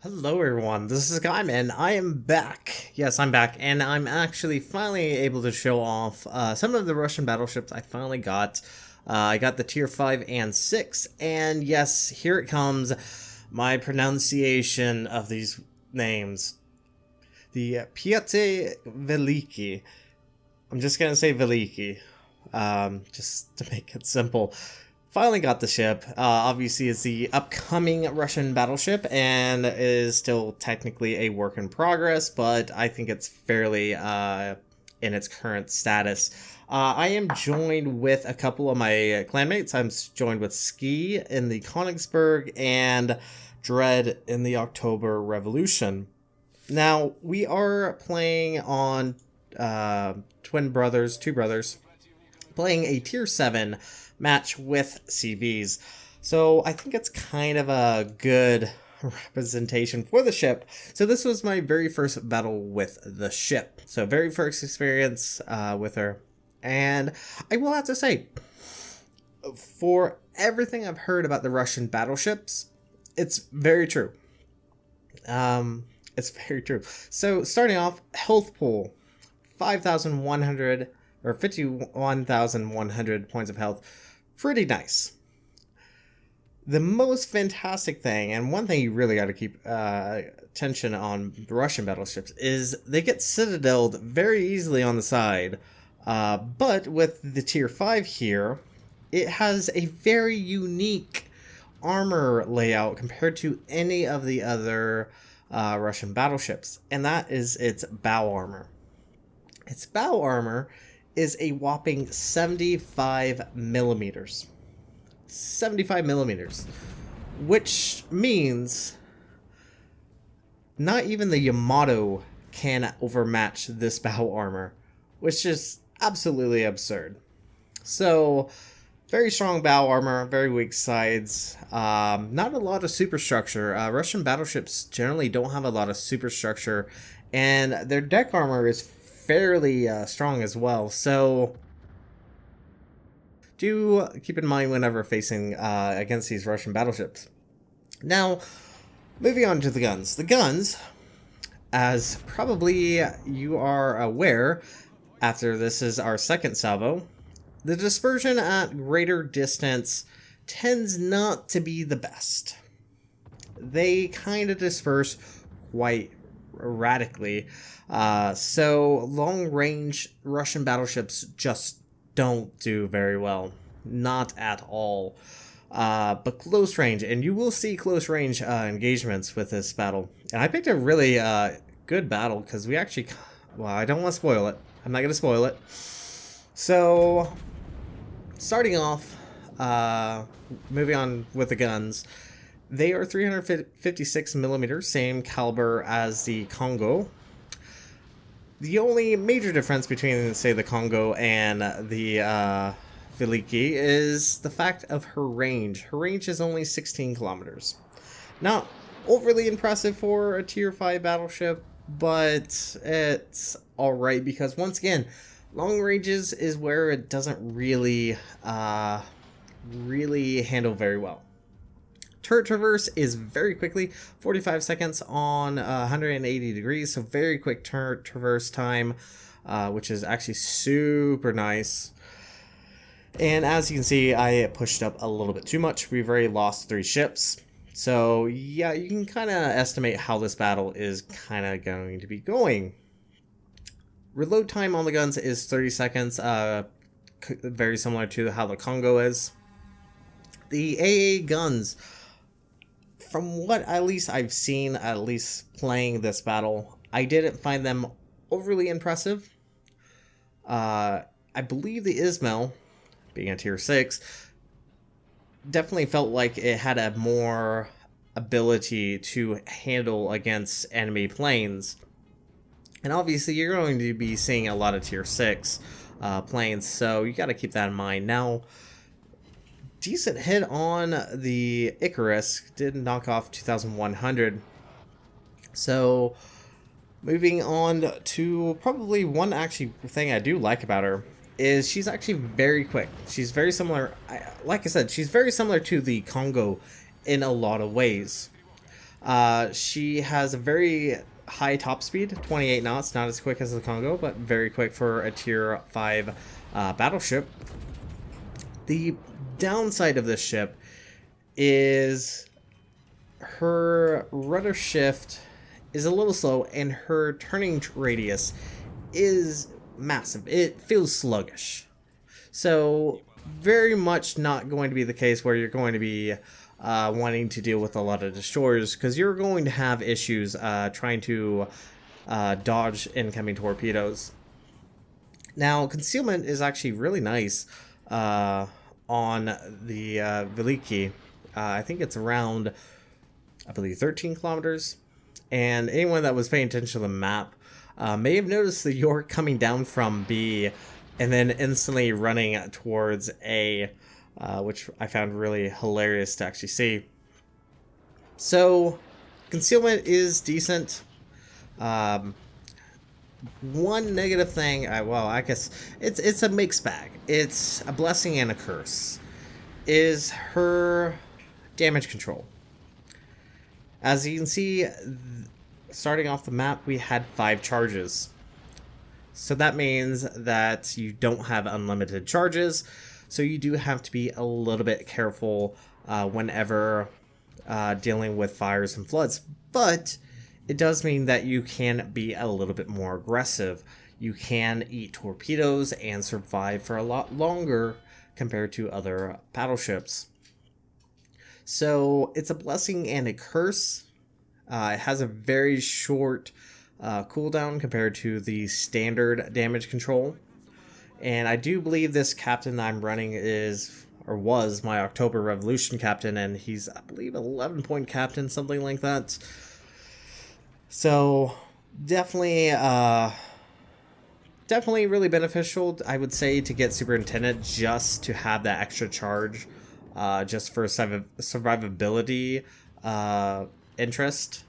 Hello everyone, this is Hakaym and I am back. Yes, I'm back and I'm actually finally able to show off some of the Russian battleships I finally got. I got the tier 5 and 6, and yes, here it comes, my pronunciation of these names. The Pyotr Velikiy. I'm just gonna say Velikiy, just to make it simple. Finally got the ship. Obviously, it's the upcoming Russian battleship and is still technically a work in progress, but I think it's fairly in its current status. I am joined with a couple of my clanmates. I'm joined with Ski in the Königsberg and Dread in the October Revolution. Now, we are playing on two brothers, playing a tier 7 match with CVs. So I think it's kind of a good representation for the ship. So this was my very first battle with the ship. So very first experience with her. And I will have to say, for everything I've heard about the Russian battleships, it's very true. It's very true. So starting off, health pool, 5,100 or 51,100 points of health. Pretty nice. The most fantastic thing, and one thing you really got to keep attention on the Russian battleships, is they get citadeled very easily on the side. But with the tier 5 here, it has a very unique armor layout compared to any of the other Russian battleships, and that is its bow armor. Its bow armor is a whopping 75 millimeters. 75 millimeters. Which means not even the Yamato can overmatch this bow armor, which is absolutely absurd. So, very strong bow armor, very weak sides, not a lot of superstructure. Russian battleships generally don't have a lot of superstructure, and their deck armor is fairly strong as well, so do keep in mind whenever facing against these Russian battleships. Now, moving on to the guns. The guns, as probably you are aware, after this is our second salvo, the dispersion at greater distance tends not to be the best. They kind of disperse quite radically. So long-range Russian battleships just don't do very well. Not at all. But close range, and you will see close range engagements with this battle. And I picked a really good battle because we actually... Well, I don't want to spoil it. I'm not going to spoil it. So, starting off, moving on with the guns. They are 356 millimeters, same caliber as the Congo. The only major difference between, say, the Congo and the Velikiy is the fact of her range. Her range is only 16 kilometers. Not overly impressive for a tier 5 battleship, but it's alright because, once again, long ranges is where it doesn't really handle very well. Turret traverse is very quickly, 45 seconds on 180 degrees, so very quick turret traverse time, which is actually super nice. And as you can see, I pushed up a little bit too much. We've already lost 3 ships. So yeah, you can kind of estimate how this battle is kind of going to be going. Reload time on the guns is 30 seconds, very similar to how the Congo is. The AA guns, from what at least I've seen, at least playing this battle, I didn't find them overly impressive. I believe the Ismail, being a tier 6, definitely felt like it had a more ability to handle against enemy planes. And obviously you're going to be seeing a lot of tier 6 planes, so you got to keep that in mind. Now, decent hit on the Icarus, did knock off 2,100. So, moving on to probably one actually thing I do like about her is she's actually very quick. She's very similar, like I said, she's very similar to the Congo in a lot of ways. She has a very high top speed, 28 knots, not as quick as the Congo, but very quick for a tier 5 battleship. The downside of this ship is her rudder shift is a little slow, and her turning radius is massive. It feels sluggish. So very much not going to be the case where you're going to be wanting to deal with a lot of destroyers, because you're going to have issues trying to dodge incoming torpedoes. Now, concealment is actually really nice on the Velikiy. I think it's around, I believe, 13 kilometers. And anyone that was paying attention to the map may have noticed the York coming down from B and then instantly running towards A, which I found really hilarious to actually see. So, concealment is decent. One negative thing, well, I guess it's a mixed bag. It's a blessing and a curse, is her damage control. As you can see, starting off the map, we had 5 charges. So that means that you don't have unlimited charges, so you do have to be a little bit careful whenever dealing with fires and floods. But it does mean that you can be a little bit more aggressive. You can eat torpedoes and survive for a lot longer compared to other battleships. So it's a blessing and a curse. It has a very short cooldown compared to the standard damage control. And I do believe this captain I'm running is, or was, my October Revolution captain, and he's, I believe, 11-point captain, something like that. So definitely really beneficial, I would say, to get Superintendent, just to have that extra charge. Just for survivability interest.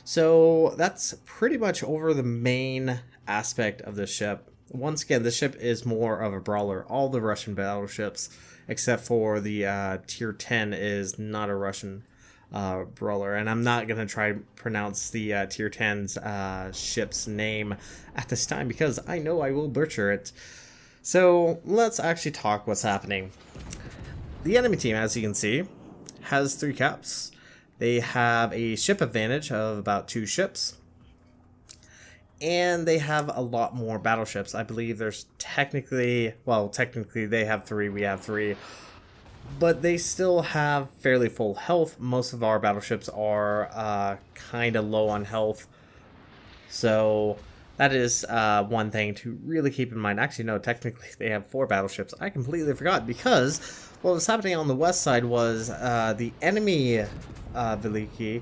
So that's pretty much over the main aspect of the ship. Once again, the ship is more of a brawler. All the Russian battleships, except for the tier 10, is not a Russian brawler. And I'm not going to try to pronounce the tier 10's ship's name at this time, because I know I will butcher it. So let's actually talk what's happening. The enemy team, as you can see, has 3 caps. They have a ship advantage of about 2 ships. And they have a lot more battleships. I believe there's technically they have 3, we have 3. But they still have fairly full health. Most of our battleships are kind of low on health. So that is one thing to really keep in mind. Actually, no, technically they have 4 battleships. I completely forgot, because what was happening on the west side was the enemy Velikiy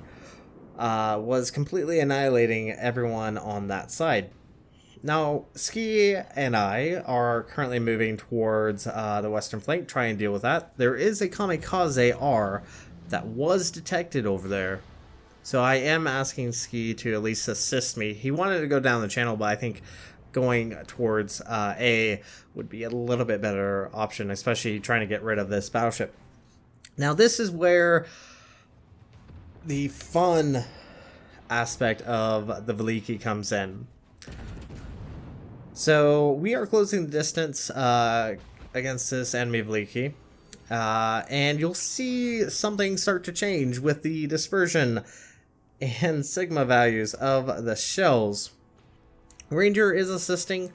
was completely annihilating everyone on that side. Now, Ski and I are currently moving towards the western flank, trying to deal with that. There is a kamikaze R that was detected over there. So I am asking Ski to at least assist me. He wanted to go down the channel, but I think going towards A would be a little bit better option, especially trying to get rid of this battleship. Now, this is where the fun aspect of the Velikiy comes in. So we are closing the distance against this enemy Velikiy. And you'll see something start to change with the dispersion and sigma values of the shells. Ranger is assisting,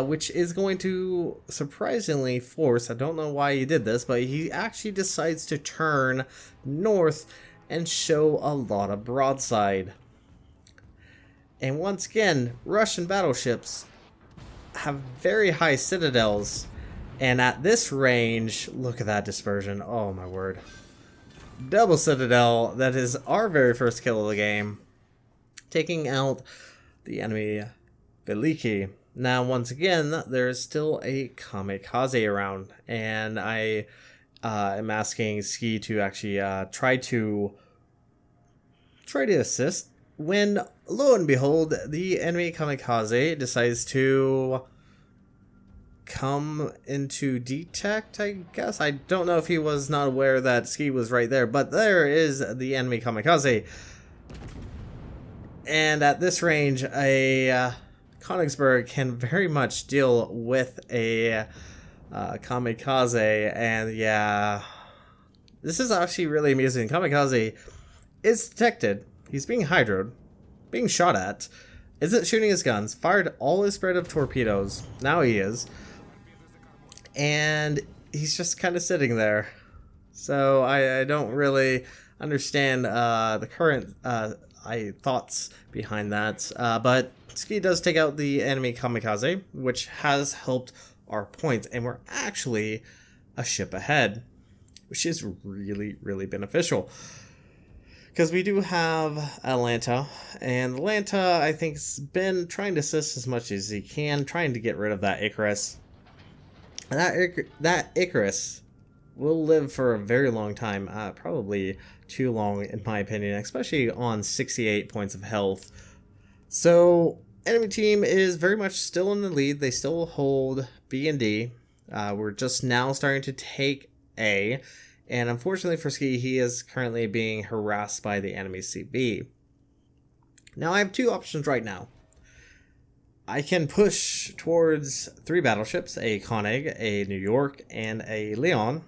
which is going to surprisingly force, I don't know why he did this, but he actually decides to turn north and show a lot of broadside. And once again, Russian battleships have very high citadels, and at this range, look at that dispersion. Oh my word. Double citadel. That is our very first kill of the game, taking out the enemy Velikiy. Now, once again, there's still a kamikaze around, and I am asking Ski to actually try to assist, when lo and behold, the enemy kamikaze decides to come into detect, I guess. I don't know if he was not aware that Ski was right there, but there is the enemy kamikaze. And at this range, a Königsberg can very much deal with a kamikaze, and yeah, this is actually really amusing. Kamikaze is detected. He's being hydroed, being shot at, isn't shooting his guns, fired all his spread of torpedoes. Now he is. And he's just kind of sitting there. So I don't really understand the current thoughts behind that. But Ski does take out the enemy kamikaze, which has helped our points. And we're actually a ship ahead, which is really, really beneficial. Because we do have Atlanta, and Atlanta, I think, has been trying to assist as much as he can, trying to get rid of that Icarus. And that Icarus will live for a very long time, probably too long in my opinion, especially on 68 points of health. So, enemy team is very much still in the lead. They still hold B and D. We're just now starting to take A. And unfortunately for Ski, he is currently being harassed by the enemy CB. Now I have two options right now. I can push towards 3 battleships, a Koenig, a New York, and a Leon,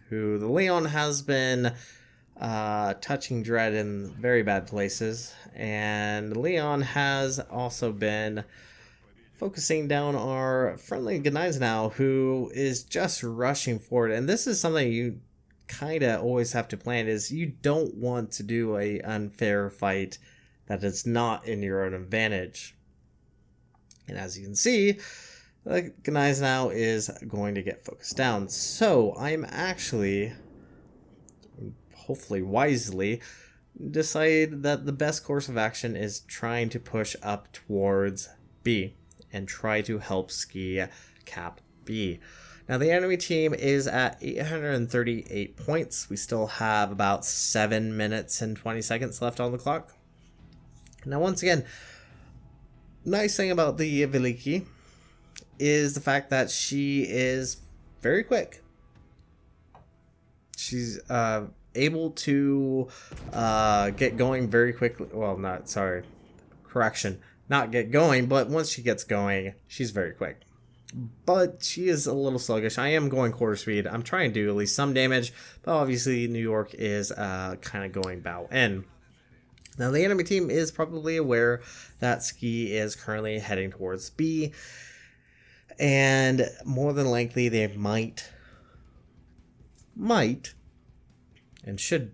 who the Leon has been touching Dread in very bad places. And Leon has also been focusing down our friendly Gneisenau, who is just rushing forward. And this is something you kind of always have to plan, is you don't want to do a unfair fight that is not in your own advantage. And as you can see, the Gneisenau is going to get focused down. So I'm actually, hopefully wisely, decide that the best course of action is trying to push up towards B and try to help Ski cap B. Now the enemy team is at 838 points. We still have about 7 minutes and 20 seconds left on the clock. Now once again, nice thing about the Velikiy is the fact that she is very quick. She's able to get going very quickly. Well, not get going, but once she gets going, she's very quick. But she is a little sluggish. I am going quarter speed. I'm trying to do at least some damage, but obviously New York is kind of going bow in. Now the enemy team is probably aware that Ski is currently heading towards B, and more than likely they might and should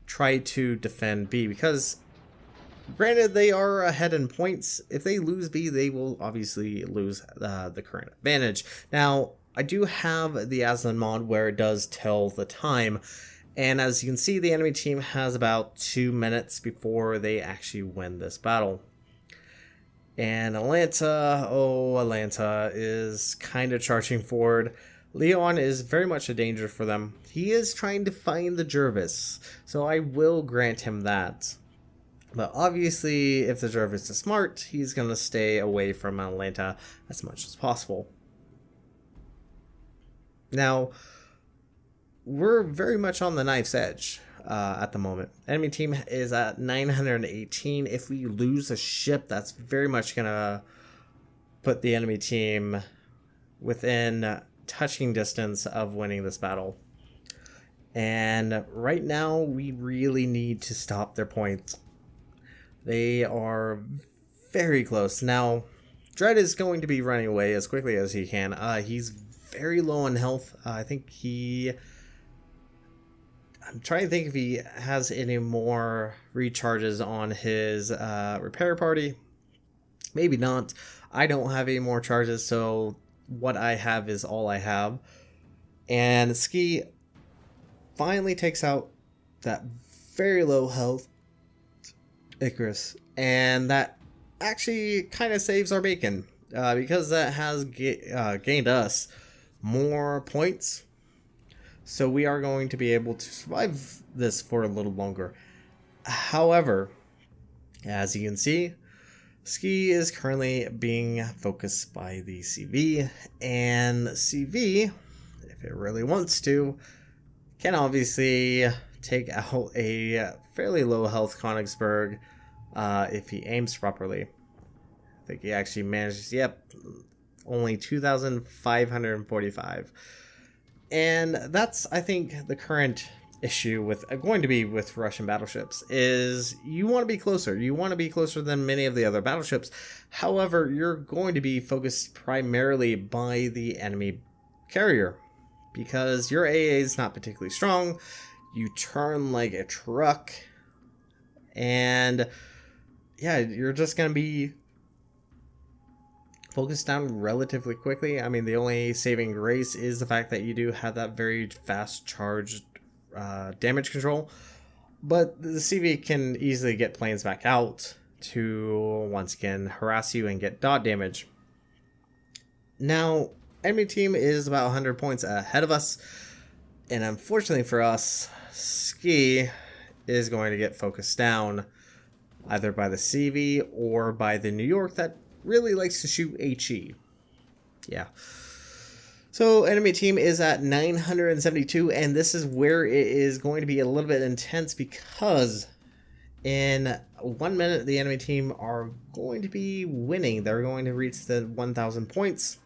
try to defend B, because granted, they are ahead in points. If they lose B, they will obviously lose the current advantage. Now, I do have the Aslan mod where it does tell the time. And as you can see, the enemy team has about 2 minutes before they actually win this battle. And Atlanta is kind of charging forward. Leon is very much a danger for them. He is trying to find the Jervis, so I will grant him that. But obviously, if the Jervis is smart, he's going to stay away from Atlanta as much as possible. Now, we're very much on the knife's edge at the moment. Enemy team is at 918. If we lose a ship, that's very much going to put the enemy team within touching distance of winning this battle. And right now, we really need to stop their points. They are very close. Now, Dread is going to be running away as quickly as he can. He's very low on health. I'm trying to think if he has any more recharges on his repair party. Maybe not. I don't have any more charges, so what I have is all I have. And Ski finally takes out that very low health Icarus, and that actually kind of saves our bacon, because that has gained us more points, so we are going to be able to survive this for a little longer. However, as you can see, Ski is currently being focused by the CV, and CV, if it really wants to, can obviously take out a fairly low health Königsberg if he aims properly. I think he actually manages, yep, only 2,545. And that's, I think, the current issue with going to be with Russian battleships is you want to be closer. You want to be closer than many of the other battleships. However, you're going to be focused primarily by the enemy carrier because your AA is not particularly strong. You turn like a truck, and yeah, you're just going to be focused down relatively quickly. I mean, the only saving grace is the fact that you do have that very fast charged damage control, but the CV can easily get planes back out to once again harass you and get dot damage. Now, enemy team is about 100 points ahead of us, and unfortunately for us, Ski is going to get focused down either by the CV or by the New York that really likes to shoot HE. Yeah. So enemy team is at 972, and this is where it is going to be a little bit intense because in 1 minute the enemy team are going to be winning. They're going to reach the 1,000 points,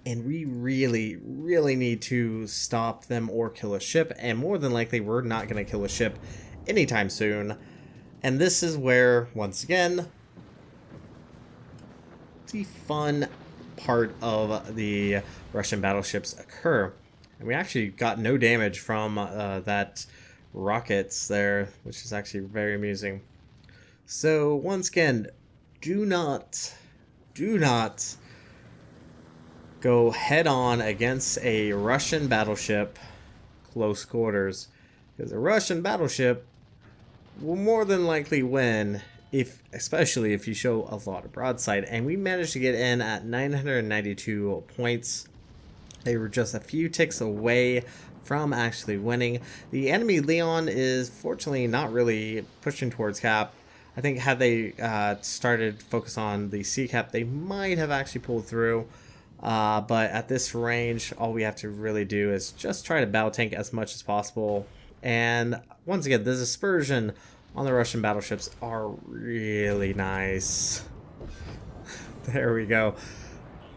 and we really need to stop them or kill a ship, and more than likely we're not going to kill a ship anytime soon. And this is where, once again, the fun part of the Russian battleships occur. And we actually got no damage from that rockets there, which is actually very amusing. So once again, do not go head on against a Russian battleship close quarters, because a Russian battleship will more than likely win, especially if you show a lot of broadside. And we managed to get in at 992 points. They were just a few ticks away from actually winning. The enemy Leon is fortunately not really pushing towards cap. I think had they started focus on the C cap, they might have actually pulled through. But at this range, all we have to really do is just try to battle tank as much as possible. And once again, the dispersion on the Russian battleships are really nice. There we go.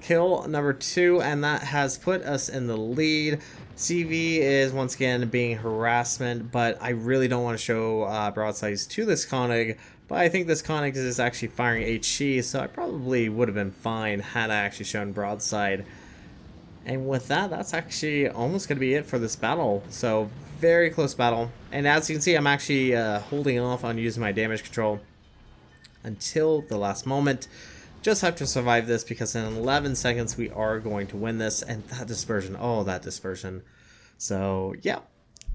Kill number 2, and that has put us in the lead. CV is once again being harassment, but I really don't want to show broadsides to this Konig. But I think this Konig is actually firing HE, so I probably would have been fine had I actually shown broadside. And with that, that's actually almost going to be it for this battle. So, very close battle. And as you can see, I'm actually holding off on using my damage control until the last moment. Just have to survive this because in 11 seconds we are going to win this. And that dispersion, oh, that dispersion. So, yeah.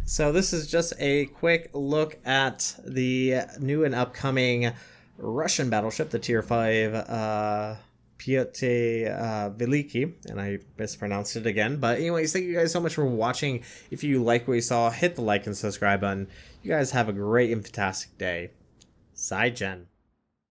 So this is just a quick look at the new and upcoming Russian battleship, the Tier 5 Pyotr Velikiy, and I mispronounced it again. But anyways, thank you guys so much for watching. If you like what you saw, hit the like and subscribe button. You guys have a great and fantastic day. Zai Gen.